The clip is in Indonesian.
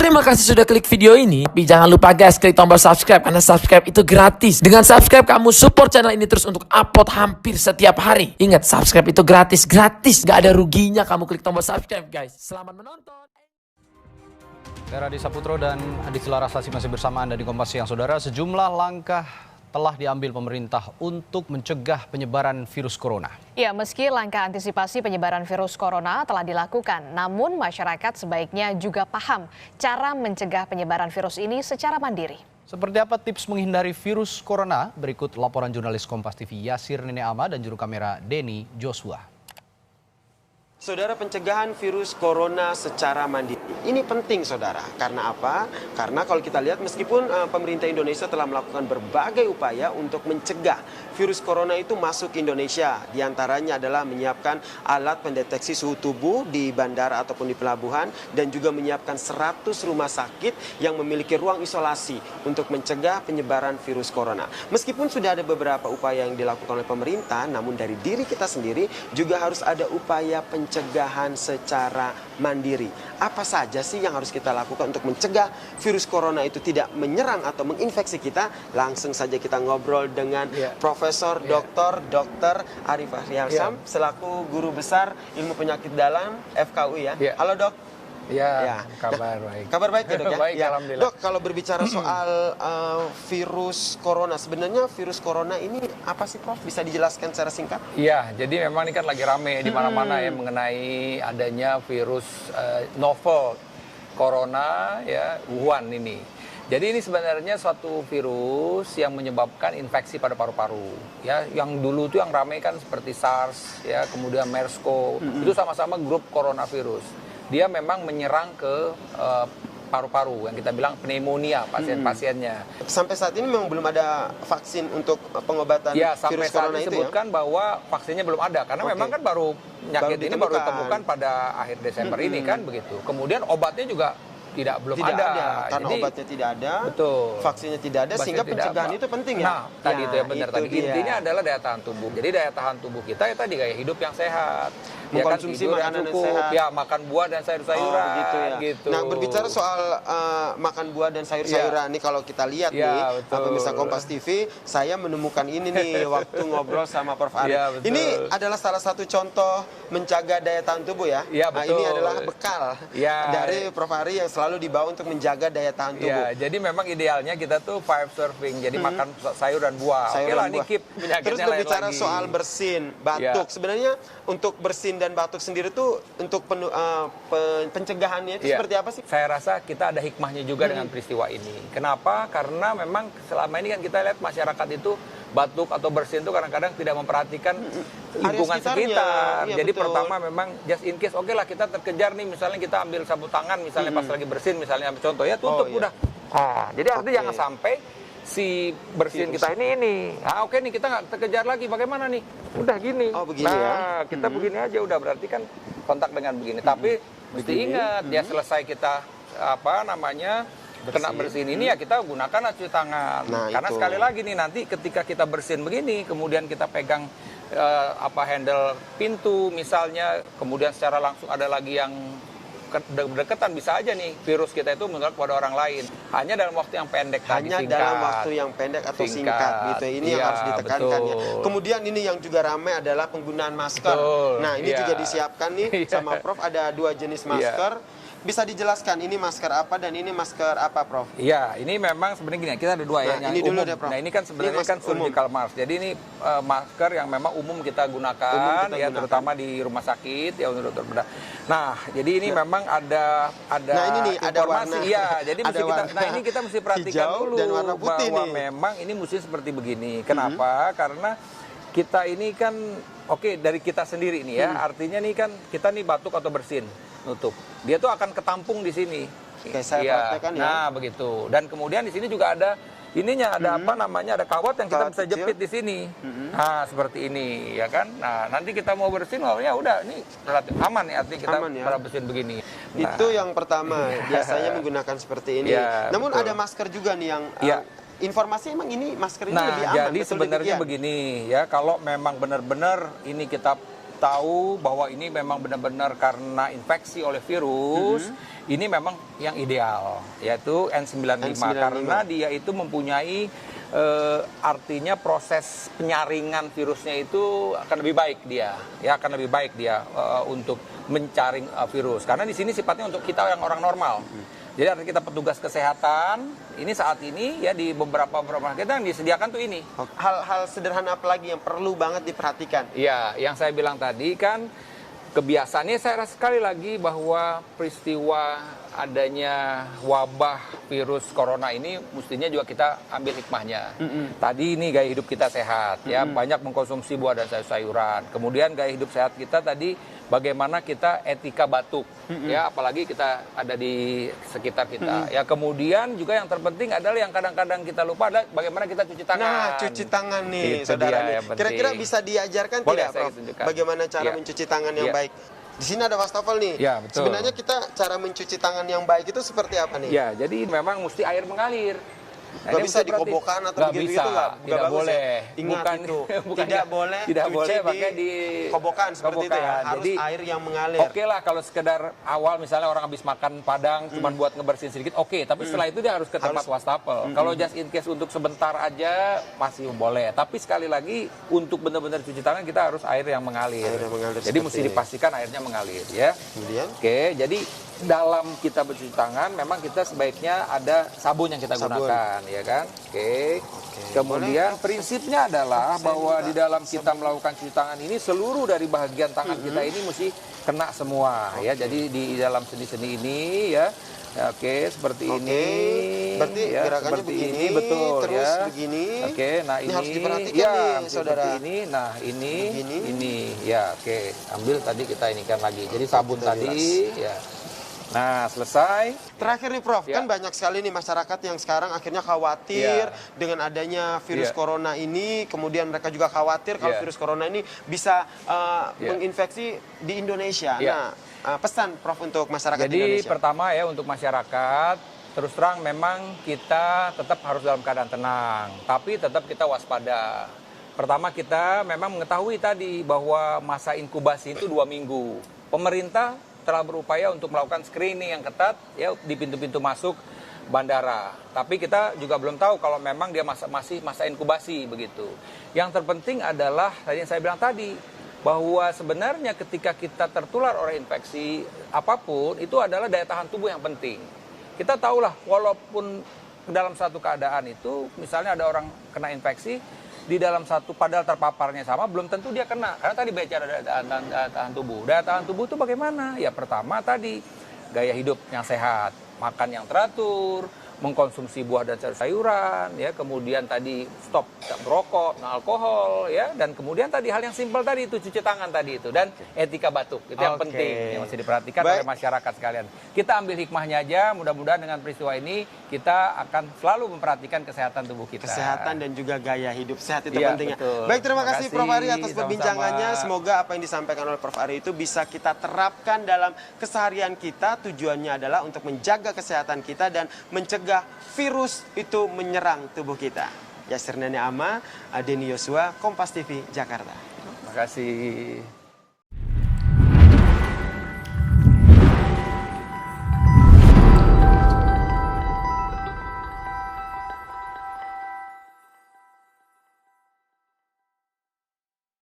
Terima kasih sudah klik video ini. Tapi jangan lupa guys, klik tombol subscribe karena subscribe itu gratis. Dengan subscribe kamu support channel ini terus untuk upload hampir setiap hari. Ingat, subscribe itu gratis. Gak ada ruginya kamu klik tombol subscribe guys. Selamat menonton. Saya Radhi Saputro dan Adit Larasasi masih bersama Anda di Kompas Siang. Saudara, sejumlah langkah telah diambil pemerintah untuk mencegah penyebaran virus corona. Ya, meski langkah antisipasi penyebaran virus corona telah dilakukan, namun masyarakat sebaiknya juga paham cara mencegah penyebaran virus ini secara mandiri. Seperti apa tips menghindari virus corona? Berikut laporan jurnalis Kompas TV Yasir Nene Ama dan juru kamera Denny Joshua. Saudara, pencegahan virus corona secara mandiri. Ini penting saudara, karena apa? Karena kalau kita lihat meskipun pemerintah Indonesia telah melakukan berbagai upaya untuk mencegah virus corona itu masuk ke Indonesia. Di antaranya adalah menyiapkan alat pendeteksi suhu tubuh di bandara ataupun di pelabuhan. Dan juga menyiapkan 100 rumah sakit yang memiliki ruang isolasi untuk mencegah penyebaran virus corona. Meskipun sudah ada beberapa upaya yang dilakukan oleh pemerintah, namun dari diri kita sendiri juga harus ada upaya pencegahan secara mandiri. Apa saja sih yang harus kita lakukan untuk mencegah virus corona itu tidak menyerang atau menginfeksi kita? Langsung saja kita ngobrol dengan Profesor Dr. Arif Fahriarsam selaku Guru Besar Ilmu Penyakit Dalam FKUI ya. Halo Dok. Ya, kabar baik. Kabar baik ya Dok ya? Baik, alhamdulillah. Dok, kalau berbicara soal virus corona, sebenarnya virus corona ini apa sih Prof? Bisa dijelaskan secara singkat? Iya, jadi memang ini kan lagi rame di mana-mana ya mengenai adanya virus novel corona ya, Wuhan ini. Jadi ini sebenarnya suatu virus yang menyebabkan infeksi pada paru-paru. Ya, yang dulu tuh yang ramai kan seperti SARS ya, kemudian MERS-CoV, itu sama-sama grup coronavirus. Dia memang menyerang ke paru-paru yang kita bilang pneumonia pasien-pasiennya. Sampai saat ini memang belum ada vaksin untuk pengobatan ya, sampai virus saat corona itu ya? disebutkan bahwa vaksinnya belum ada karena memang kan baru penyakit ini baru ditemukan pada akhir Desember ini kan begitu. Kemudian obatnya juga belum ada. Karena jadi, obatnya tidak ada, betul. Vaksinnya tidak ada, sehingga pencegahan itu penting ya. Nah, tadi itu yang benar tadi. dia. Intinya adalah daya tahan tubuh. Jadi daya tahan tubuh kita ya tadi gaya hidup yang sehat, Mengkonsumsi tidur makanan yang cukup, sehat. ya makan buah dan sayur-sayuran. Begitu ya. Gitu. Nah, berbicara soal makan buah dan sayur-sayuran nih, kalau kita lihat nih, pemirsa Kompas TV, saya menemukan ini nih waktu ngobrol sama Prof. Arif. Ini adalah salah satu contoh menjaga daya tahan tubuh ya. Nah, ini adalah bekal dari Prof. Ari yang selalu dibawa untuk menjaga daya tahan tubuh. Ya, jadi memang idealnya kita tuh 5 serving, jadi makan sayur dan buah. Oke lah, ini keep penyakitnya. Terus berbicara soal bersin, batuk. Sebenarnya untuk bersin dan batuk sendiri tuh untuk pencegahannya itu seperti apa sih? Saya rasa kita ada hikmahnya juga dengan peristiwa ini. Kenapa? Karena memang selama ini kan kita lihat masyarakat itu batuk atau bersin itu kadang-kadang tidak memperhatikan lingkungan sekitar. Ya, jadi betul. pertama memang just in case, oke lah kita terkejar nih, misalnya kita ambil sabut tangan misalnya pas lagi bersin, misalnya contoh ya tutup udah. Jadi artinya jangan sampai si bersin kita ini. Oke nih kita nggak terkejar lagi, bagaimana nih? Udah gini. Begini kita begini aja udah, berarti kan kontak dengan begini. Tapi mesti ingat ya, selesai kita kena bersin ini ya kita gunakan cuci tangan. Karena sekali lagi nih, nanti ketika kita bersin begini, kemudian kita pegang handle pintu misalnya, kemudian secara langsung ada lagi yang berdekatan, bisa aja nih virus kita itu menular kepada orang lain. Hanya dalam waktu yang pendek. Dalam waktu yang pendek atau singkat gitu. Ini yang harus ditekankan ya. Kemudian ini yang juga ramai adalah penggunaan masker. Nah, ini juga disiapkan nih sama Prof, ada 2 jenis masker. Bisa dijelaskan ini masker apa dan ini masker apa, Prof? Iya, ini memang sebenarnya gini, kita ada 2 ya. Ini dulu deh, Prof. Nah, ini kan sebenarnya kan surgical mask. Jadi ini masker yang memang umum kita gunakan, terutama di rumah sakit ya untuk dokter bedah. Nah, jadi ini memang ada nah, ini nih, informasi. ada warna. Iya, jadi mesti kita mesti perhatikan dulu dan warna putih bahwa nih. memang ini mesti seperti begini. Kenapa? Karena kita ini kan dari kita sendiri nih ya. Artinya nih kan kita nih batuk atau bersin, nutup. Dia tuh akan ketampung di sini. Oke, saya praktekkan ya. Nah, begitu. Dan kemudian di sini juga ada ininya, ada ada kawat yang kita bisa jepit di sini. Nah, seperti ini ya kan. Nah, nanti kita mau bersin, ya udah ini relatif aman ya, artinya kita pada bersin begini. Nah, itu yang pertama, biasanya menggunakan seperti ini. Namun ada masker juga nih yang informasi emang ini masker ini lebih aman. Jadi sebenarnya begini ya, kalau memang benar-benar ini kita tahu bahwa ini memang benar-benar karena infeksi oleh virus, ini memang yang ideal, yaitu N95, karena dia itu mempunyai artinya proses penyaringan virusnya itu akan lebih baik dia, ya akan lebih baik dia untuk mencaring virus. Karena di sini sifatnya untuk kita yang orang normal. Jadi artinya kita petugas kesehatan, ini saat ini ya di beberapa kita yang disediakan tuh ini. Hal-hal sederhana apa lagi yang perlu banget diperhatikan? Iya, yang saya bilang tadi kan kebiasaannya saya rasa sekali lagi bahwa peristiwa adanya wabah virus corona ini mestinya juga kita ambil hikmahnya. Tadi ini gaya hidup kita sehat, ya banyak mengkonsumsi buah dan sayur-sayuran. Kemudian gaya hidup sehat kita tadi bagaimana kita etika batuk, ya apalagi kita ada di sekitar kita. Ya kemudian juga yang terpenting adalah yang kadang-kadang kita lupa adalah bagaimana kita cuci tangan. Nah, cuci tangan nih, Itu saudara. dia yang penting. Kira-kira bisa diajarkan Boleh, tidak, saya Prof? tunjukkan. Bagaimana cara Iya. mencuci tangan yang Iya. baik? Di sini ada wastafel nih. Ya, betul. Sebenarnya kita cara mencuci tangan yang baik itu seperti apa nih? Ya, jadi memang mesti air mengalir. Nah, Nggak ini bisa mesti perhati- dikobokan atau nggak begitu-gitu, bisa, nggak tidak bagus boleh. ya? Ingat itu, tidak boleh tidak cuci boleh pakai di kobokan seperti itu ya. kobokan. Harus Jadi, air yang mengalir. Oke lah kalau sekedar awal misalnya orang habis makan padang cuman buat ngebersihin sedikit, oke. Tapi setelah itu dia harus ke tempat wastafel. Kalau just in case untuk sebentar aja masih boleh. Tapi sekali lagi untuk benar-benar cuci tangan kita harus air yang mengalir. Air yang mengalir Jadi seperti mesti ini. dipastikan airnya mengalir ya. Kemudian? Oke, jadi dalam kita bercuci tangan memang kita sebaiknya ada sabun yang kita Sabun. gunakan, ya kan? Oke. Kemudian prinsipnya adalah bahwa di dalam kita melakukan cuci tangan ini seluruh dari bagian tangan kita ini mesti kena semua, ya. Jadi di dalam sendi-sendi ini ya. Ya, oke, seperti ini. Berarti ya, gerakannya seperti begini, ini, betul terus ya. begini. Oke, nah Ini ini harus diperhatikan ya, nih, seperti saudara. ini. Nah, ini Begini. ini ya, oke. Ambil tadi kita ini kan lagi. Jadi sabun kita tadi bilas. ya. Nah, selesai. Terakhir nih Prof, Ya. kan banyak sekali nih masyarakat yang sekarang akhirnya khawatir Ya. dengan adanya virus Ya. corona ini, kemudian mereka juga khawatir kalau Ya. virus corona ini bisa Ya. menginfeksi di Indonesia. Ya. Nah, pesan Prof untuk masyarakat Jadi Indonesia. pertama ya untuk masyarakat, terus terang memang kita tetap harus dalam keadaan tenang, tapi tetap kita waspada. Pertama kita memang mengetahui tadi bahwa masa inkubasi itu 2 minggu. Pemerintah telah berupaya untuk melakukan screening yang ketat ya di pintu-pintu masuk bandara. Tapi kita juga belum tahu kalau memang dia masih masa inkubasi begitu. Yang terpenting adalah tadi yang saya bilang tadi bahwa sebenarnya ketika kita tertular oleh infeksi apapun itu adalah daya tahan tubuh yang penting. Kita tahulah walaupun dalam satu keadaan itu misalnya ada orang kena infeksi di dalam satu padahal terpaparnya sama belum tentu dia kena karena tadi bicara daya tahan tubuh. Daya tahan tubuh itu bagaimana? Ya pertama tadi gaya hidup yang sehat, makan yang teratur, mengkonsumsi buah dan sayur-sayuran, ya kemudian tadi stop merokok, alkohol, ya dan kemudian tadi hal yang simpel tadi itu cuci tangan tadi itu dan etika batuk itu yang Oke. penting yang mesti diperhatikan Baik. oleh masyarakat sekalian. Kita ambil hikmahnya aja, mudah-mudahan dengan peristiwa ini kita akan selalu memperhatikan kesehatan tubuh kita. Kesehatan dan juga gaya hidup sehat itu Iya, pentingnya. betul. Baik, terima Terima kasih kasih, Prof Ari atas sama-sama. perbincangannya. Semoga apa yang disampaikan oleh Prof Ari itu bisa kita terapkan dalam keseharian kita. Tujuannya adalah untuk menjaga kesehatan kita dan mencegah virus itu menyerang tubuh kita. Yasir Nani Ama, Deni Yosua, Kompas TV, Jakarta. Terima kasih.